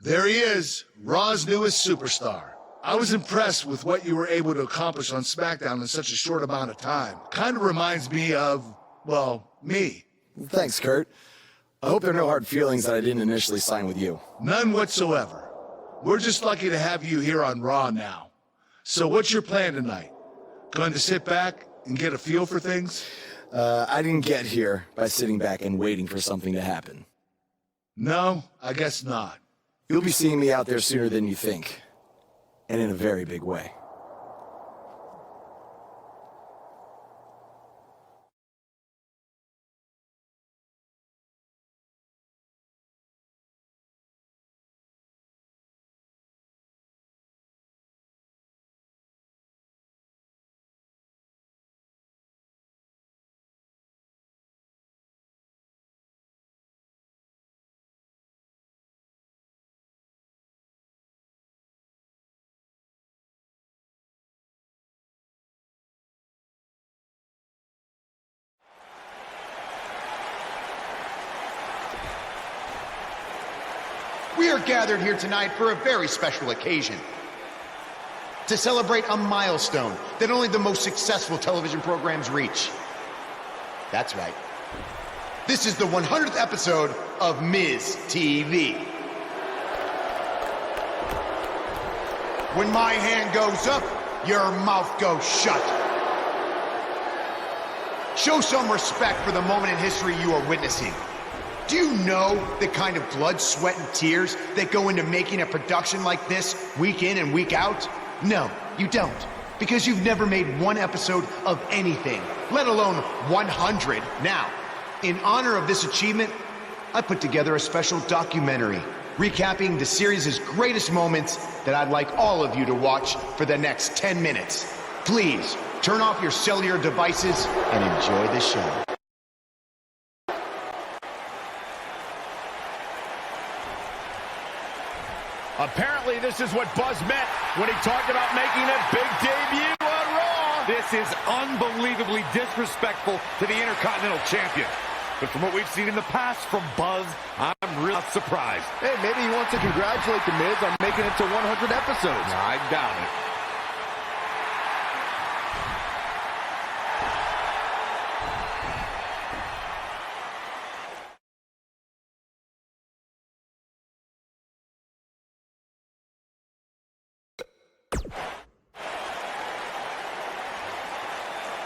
There he is, Raw's newest superstar. I was impressed with what you were able to accomplish on SmackDown in such a short amount of time. Kind of reminds me of, well, me. Thanks, Kurt. I hope there are no hard feelings that I didn't initially sign with you. None whatsoever. We're just lucky to have you here on Raw now. So what's your plan tonight? Going to sit back and get a feel for things? I didn't get here by sitting back and waiting for something to happen. No, I guess not. You'll be seeing me out there sooner than you think. And in a very big way. We are gathered here tonight for a very special occasion. To celebrate a milestone that only the most successful television programs reach. That's right. This is the 100th episode of Miz TV. When my hand goes up, your mouth goes shut. Show some respect for the moment in history you are witnessing. Do you know the kind of blood, sweat, and tears that go into making a production like this week in and week out? No, you don't. Because you've never made one episode of anything, let alone 100. Now, in honor of this achievement, I put together a special documentary recapping the series' greatest moments that I'd like all of you to watch for the next 10 minutes. Please, turn off your cellular devices and enjoy the show. Apparently, this is what Buzz meant when he talked about making a big debut on Raw. This is unbelievably disrespectful to the Intercontinental Champion. But from what we've seen in the past from Buzz, I'm really surprised. Hey, maybe he wants to congratulate The Miz on making it to 100 episodes. I doubt it.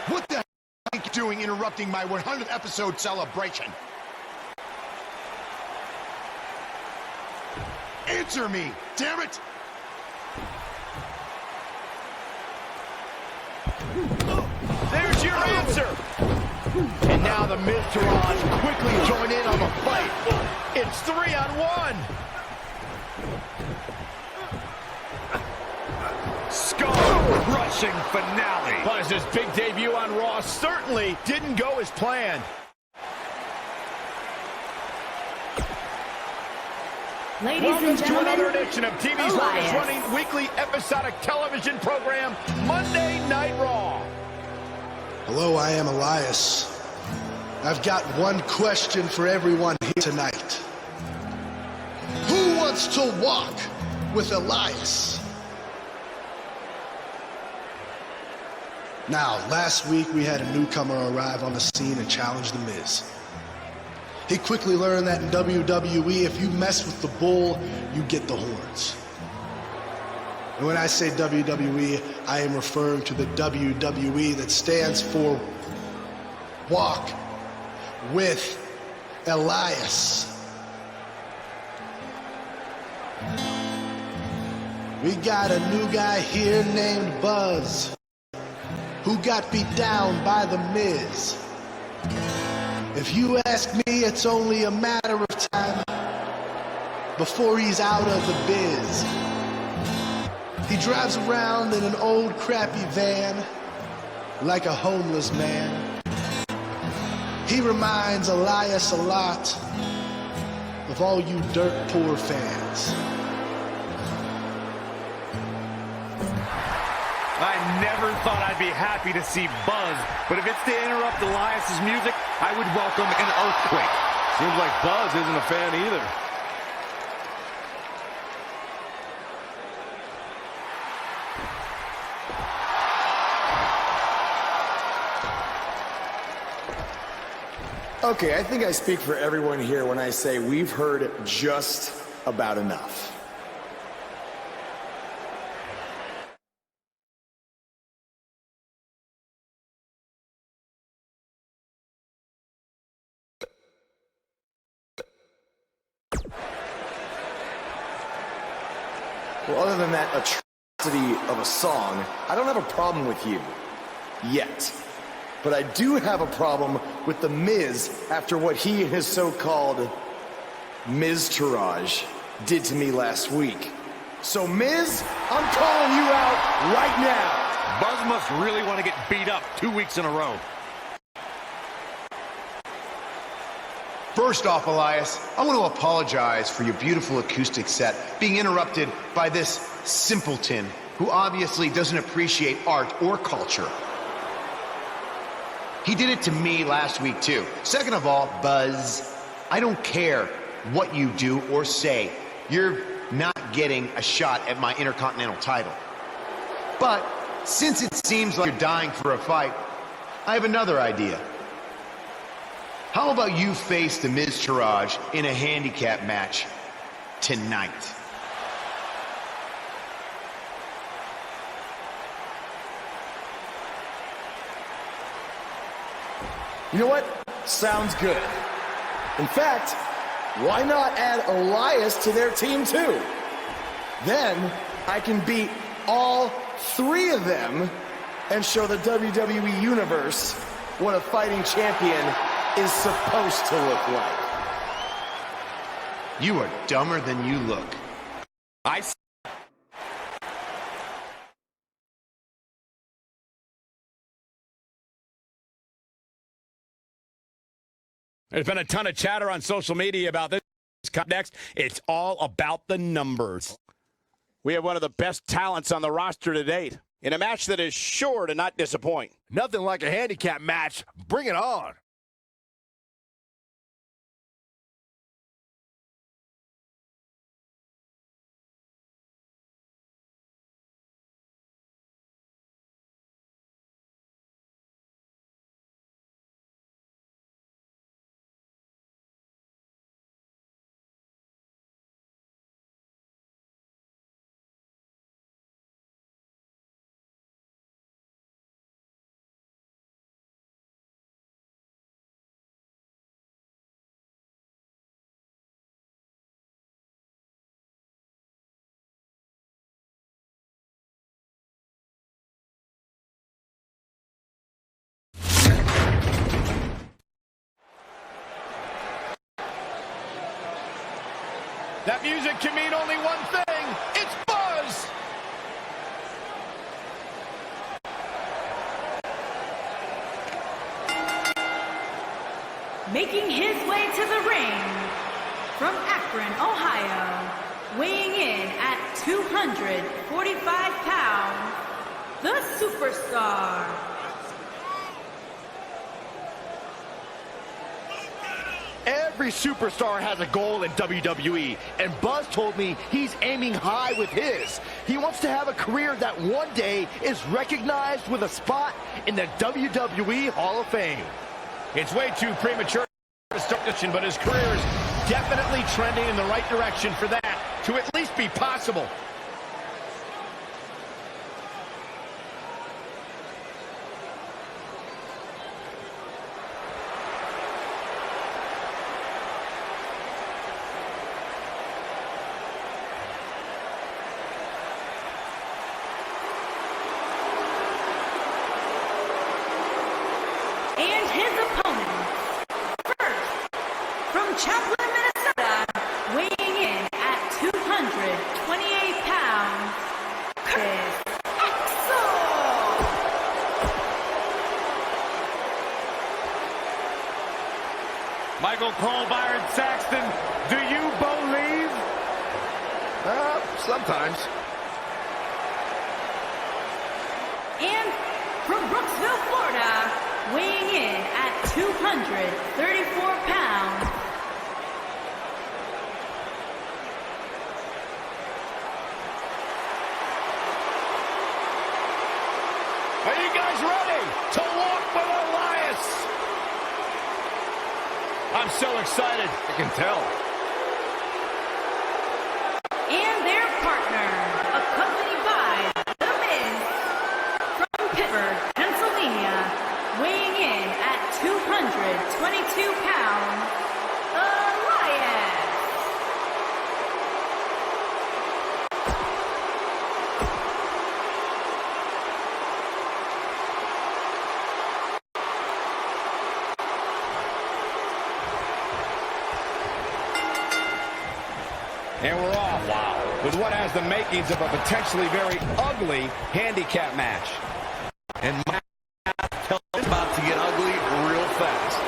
What the hell are you doing interrupting my 100th episode celebration? Answer me, damn it! There's your answer! And now the Miztourage quickly join in on the fight. It's 3-on-1! Skull-crushing finale! Buzz's big debut on Raw certainly didn't go as planned. Ladies Welcome and to gentlemen, another edition of TV's Elias. longest-running weekly episodic television program, Monday Night Raw. Hello, I am Elias. I've got one question for everyone here tonight. Who wants to walk with Elias? Now, last week we had a newcomer arrive on the scene and challenge The Miz. He quickly learned that in WWE, if you mess with the bull, you get the horns. And when I say WWE, I am referring to the WWE that stands for Walk with Elias. We got a new guy here named Buzz, who got beat down by The Miz. If you ask me, it's only a matter of time before he's out of the biz. He drives around in an old crappy van like a homeless man. He reminds Elias a lot of all you dirt poor fans. I never thought I'd be happy to see Buzz, but if it's to interrupt Elias's music, I would welcome an earthquake. Seems like Buzz isn't a fan either. Okay, I think I speak for everyone here when I say we've heard just about enough. Well, other than that atrocity of a song, I don't have a problem with you. Yet. But I do have a problem with The Miz after what he and his so-called Miz-tourage did to me last week. So, Miz, I'm calling you out right now. Buzz must really want to get beat up 2 weeks in a row. First off, Elias, I want to apologize for your beautiful acoustic set being interrupted by this simpleton who obviously doesn't appreciate art or culture. He did it to me last week, too. Second of all, Buzz, I don't care what you do or say. You're not getting a shot at my Intercontinental title. But since it seems like you're dying for a fight, I have another idea. How about you face the Miz-tourage in a handicap match tonight? You know what? Sounds good. In fact, why not add Elias to their team too? Then I can beat all three of them and show the WWE Universe what a fighting champion is supposed to look like. You are dumber than you look. There's been a ton of chatter on social media about this. Next, it's all about the numbers. We have one of the best talents on the roster to date in a match that is sure to not disappoint. Nothing like a handicap match. Bring it on. That music can mean only one thing. It's Buzz! Making his way to the ring from Akron, Ohio, weighing in at 245 pounds, the Superstar. Every superstar has a goal in WWE, and Buzz told me he's aiming high with his. He wants to have a career that one day is recognized with a spot in the WWE Hall of Fame. It's way too premature to start this, but his career is definitely trending in the right direction for that to at least be possible. And his opponent, first, from Chaplin, Minnesota, weighing in at 228 pounds, Chris Axel. Michael Cole, Byron Saxton, do you believe? Sometimes. And from Brooksville, Florida, weighing in at 234 pounds, Are you guys ready to walk with Elias? I'm so excited. I can tell. And their partner, accompanied by The Miz, from Pittsburgh, Pennsylvania, weighing in at 222 pounds, Elias. And we're off. Wow. With what has the makings of a potentially very ugly handicap match. And my math tells it's about to get ugly real fast.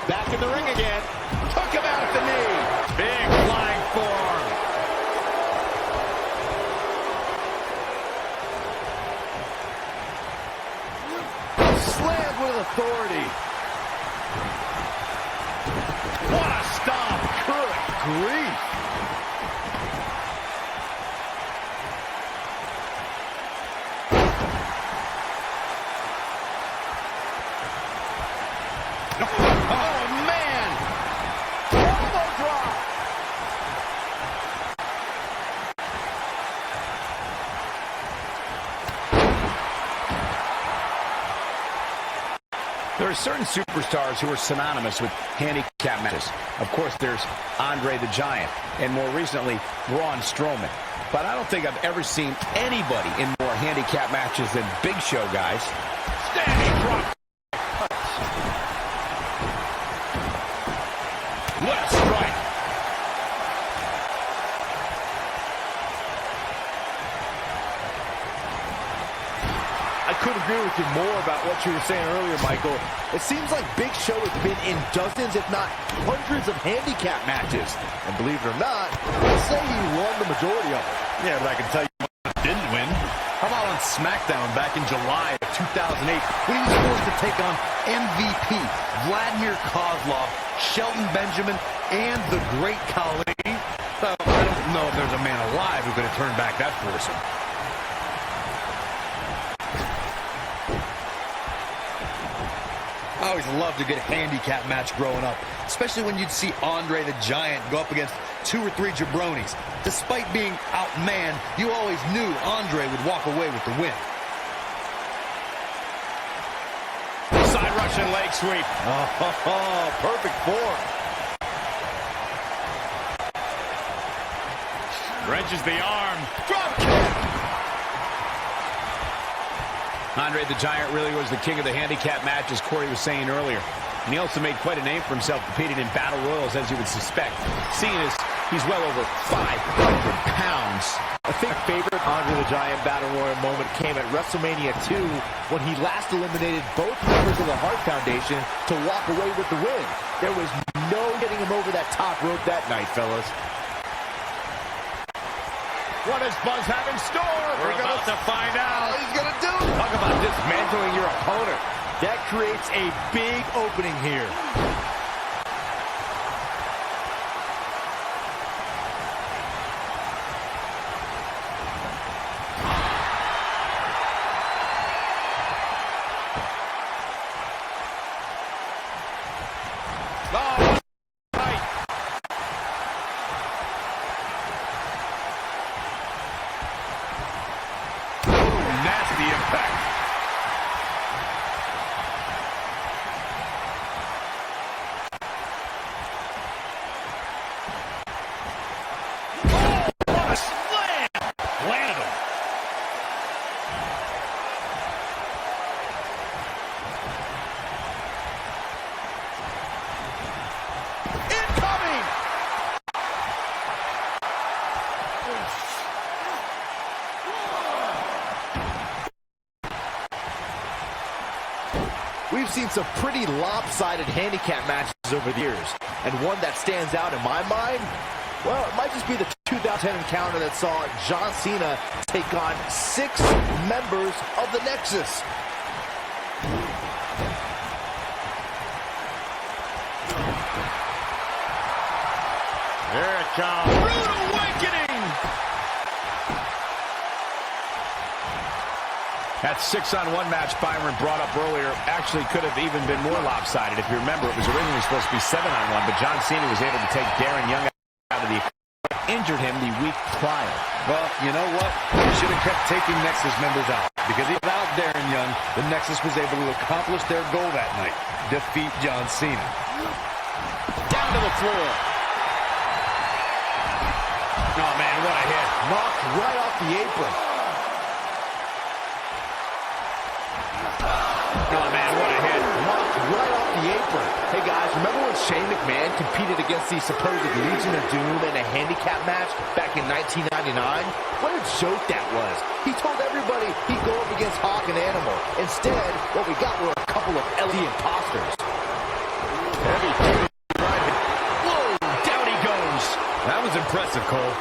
Back in the ring again. Took him out at the knee. Big flying forearm. Slammed with authority. What a stomp. Good grief. Oh, man. Elbow drop. There are certain superstars who are synonymous with handicap matches. Of course, there's Andre the Giant, and more recently, Braun Strowman. But I don't think I've ever seen anybody in more handicap matches than Big Show, guys. Standing drop. Left strike. I couldn't agree with you more about what you were saying earlier, Michael. It seems like Big Show has been in dozens, if not hundreds, of handicap matches. And believe it or not, they say he won the majority of them. Yeah, but I can tell you didn't win. How about on SmackDown back in July of 2008 when he was forced to take on MVP, Vladimir Kozlov, Shelton Benjamin, and the Great Khali? Well, I don't know if there's a man alive who could have turned back that foursome. I always loved a good handicap match growing up, especially when you'd see Andre the Giant go up against 2 or 3 jabronis. Despite being outmanned, you always knew Andre would walk away with the win. Side Russian leg sweep. Oh, perfect form. Wrenches the arm. Drop kick. Andre the Giant really was the king of the handicap match, as Corey was saying earlier. And he also made quite a name for himself competing in battle royals, as you would suspect. Seeing as he's well over 500 pounds. I think my favorite Andre the Giant Battle Royal moment came at WrestleMania 2 when he last eliminated both members of the Hart Foundation to walk away with the win. There was no getting him over that top rope that night, fellas. What does Buzz have in store? We're about to find out. What he's going to do. Talk about dismantling your opponent. That creates a big opening here. Oh, right. Nasty impact. Oh, what a slam! Landed him. Incoming! We've seen some pretty lopsided handicap matches over the years, and one that stands out in my mind, well, it might just be the 2010 encounter that saw John Cena take on 6 members of the Nexus. Here it comes. Rude awakening! That 6-on-1 match Byron brought up earlier actually could have even been more lopsided. If you remember, it was originally supposed to be 7-on-1, but John Cena was able to take Darren Young out of the injured him the week prior. Well, you know what? You should have kept taking Nexus members out, because without Darren Young, the Nexus was able to accomplish their goal that night, defeat John Cena. Down to the floor. Oh, man, what a hit. Knocked right off the apron. Oh, man, what a hit. Knocked right off the apron. Hey, guys, remember when Shane McMahon competed against the supposed Legion of Doom in a handicap match back in 1999? What a joke that was. He told everybody he'd go up against Hawk and Animal. Instead, what we got were a couple of LED imposters. Heavy duty right hit. Whoa, down he goes. That was impressive, Cole.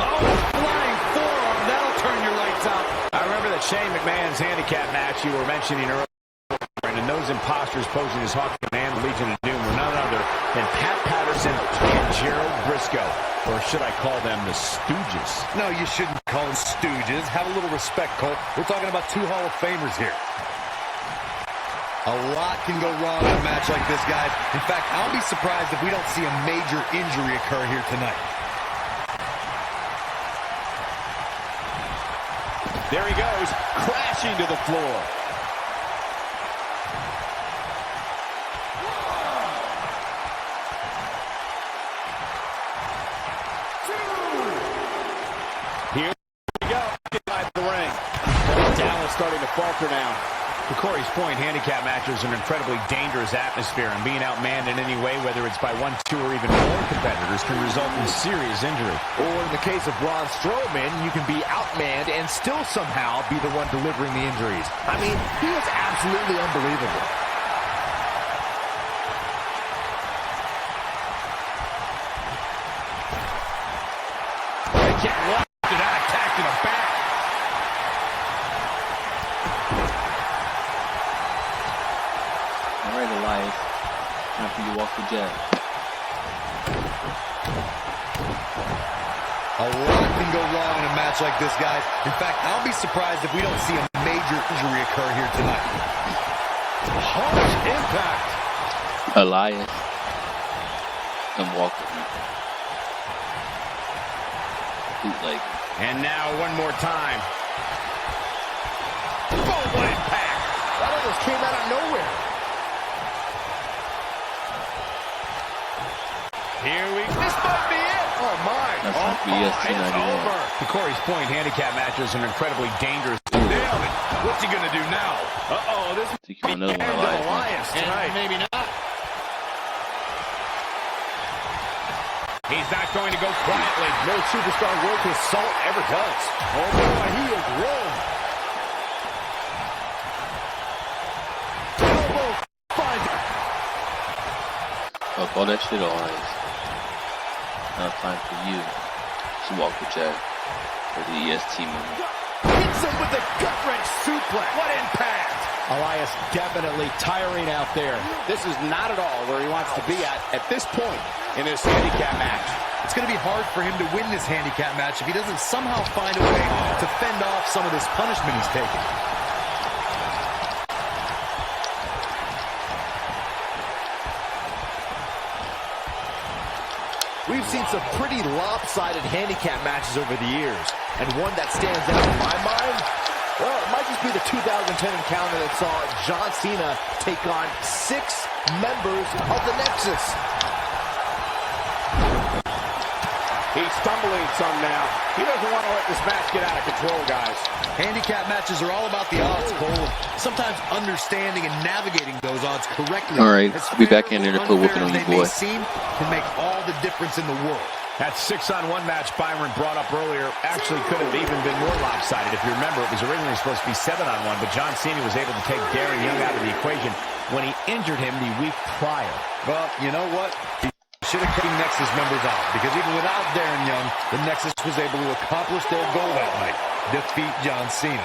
Oh, flying forearm. That'll turn your lights out. I remember that Shane McMahon's handicap match you were mentioning earlier, and those imposters posing as Hawk and Legion of Doom were none other than Pat Patterson and Gerald Briscoe. Or should I call them the Stooges? No, you shouldn't call them Stooges. Have a little respect, Cole. We're talking about two Hall of Famers here. A lot can go wrong in a match like this, guys. In fact, I'll be surprised if we don't see a major injury occur here tonight. There he goes, crashing to the floor. Here we go, inside the ring. Dallas starting to falter now. To Corey's point, handicap matches are an incredibly dangerous atmosphere, and being outmanned in any way, whether it's by 1, 2, or even more competitors, can result in serious injury. Or in the case of Braun Strowman, you can be outmanned and still somehow be the one delivering the injuries. I mean, he is absolutely unbelievable. They can't walk to that attack to the back. All right, Elias. Time for you to walk the jet. A lot can go wrong in a match like this, guys. In fact, I'll be surprised if we don't see a major injury occur here tonight. Harsh impact. Elias. Come walk with me. Bootleg. And now one more time. Boom, what impact. That almost came out of nowhere. Here we go. This might be it. Oh, my. That's not BS It's 299. over. To Corey's point, handicap matches are incredibly dangerous. Nailed it. What's he going to do now? Uh-oh, this I think you want another one, end of Elias. Elias tonight. Maybe not. He's not going to go quietly. No superstar worth his salt ever does. Oh, boy, he is rolling. Elbow finds it. Fuck all that shit, Elias. Now time for you to walk the jet for the EST movement. Hits him with the gut-wrench suplex. What impact! Elias definitely tiring out there. This is not at all where he wants to be at this point in this handicap match. It's going to be hard for him to win this handicap match if he doesn't somehow find a way to fend off some of this punishment he's taking. We've seen some pretty lopsided handicap matches over the years. And one that stands out in my mind, well, it might just be the 2010 encounter that saw John Cena take on 6 members of the Nexus. He's stumbling some now. He doesn't want to let this match get out of control, guys. Handicap matches are all about the odds, Cole. Sometimes understanding and navigating those odds correctly. All right, as be back fair in there to or put whooping unfair on as you, they may boy. seem, can make all the difference in the world. That 6-on-1 match Byron brought up earlier actually could have even been more lopsided. If you remember, it was originally supposed to be 7-on-1, but John Cena was able to take Darren Young out of the equation when he injured him the week prior. Well, you know what? He should have kept Nexus members out, because even without Darren Young, the Nexus was able to accomplish their goal that night, defeat John Cena.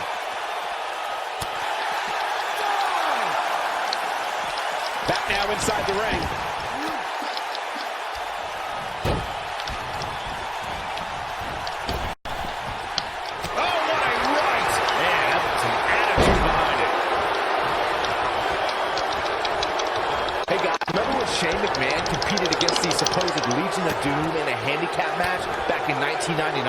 Back now inside the ring. handicap match back in 1999?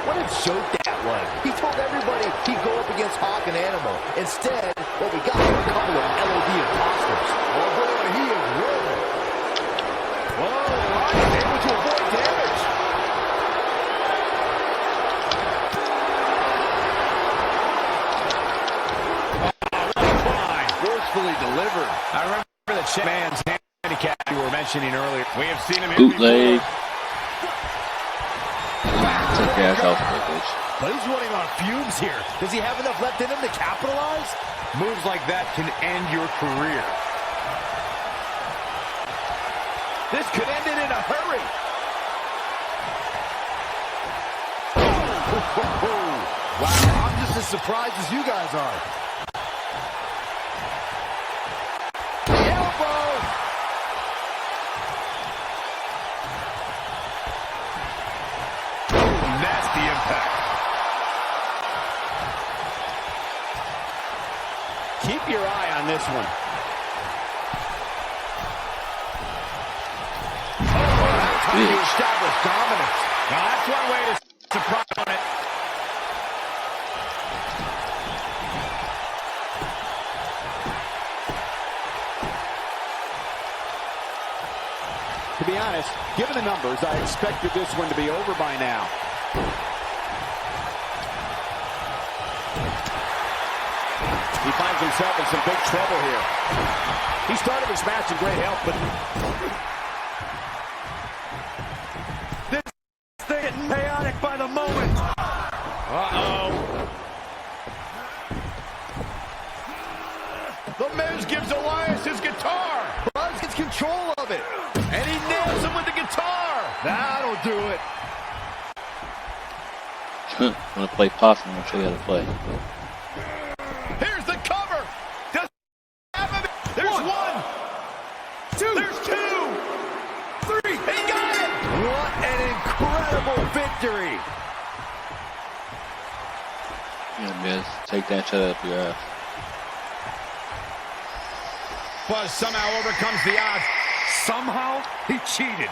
What a joke that was. He told everybody he'd go up against Hawk and Animal. Instead, what we got were a couple of LOD imposters. Oh boy, he is rolling. Whoa, Elias able to avoid damage. Forcefully delivered. I remember the man's handicap you were mentioning earlier. We have seen him Bootleg. Took the ass off the bitch. But he's running on fumes here. Does he have enough left in him to capitalize? Moves like that can end your career. This could end it in a hurry. Wow, I'm just as surprised as you guys are. The elbow. Nasty impact. Keep your eye on this one. How do you establish dominance? Now that's one way to surprise on it. To be honest, given the numbers, I expected this one to be over by now. He finds himself in some big trouble here. He started this match in great health, but This thing is chaotic by the moment. uh-oh. The Miz gives Elias his guitar. Buzz gets control of it. And he nails him with the guitar. That'll do it. Want to play possum? I'll show you how to play. Here's the cover. Does have him? There's one. Two. There's two. Three. He got it. What an incredible victory. Yeah, Miz, take that shut up your ass. Buzz somehow overcomes the odds. Somehow he cheated.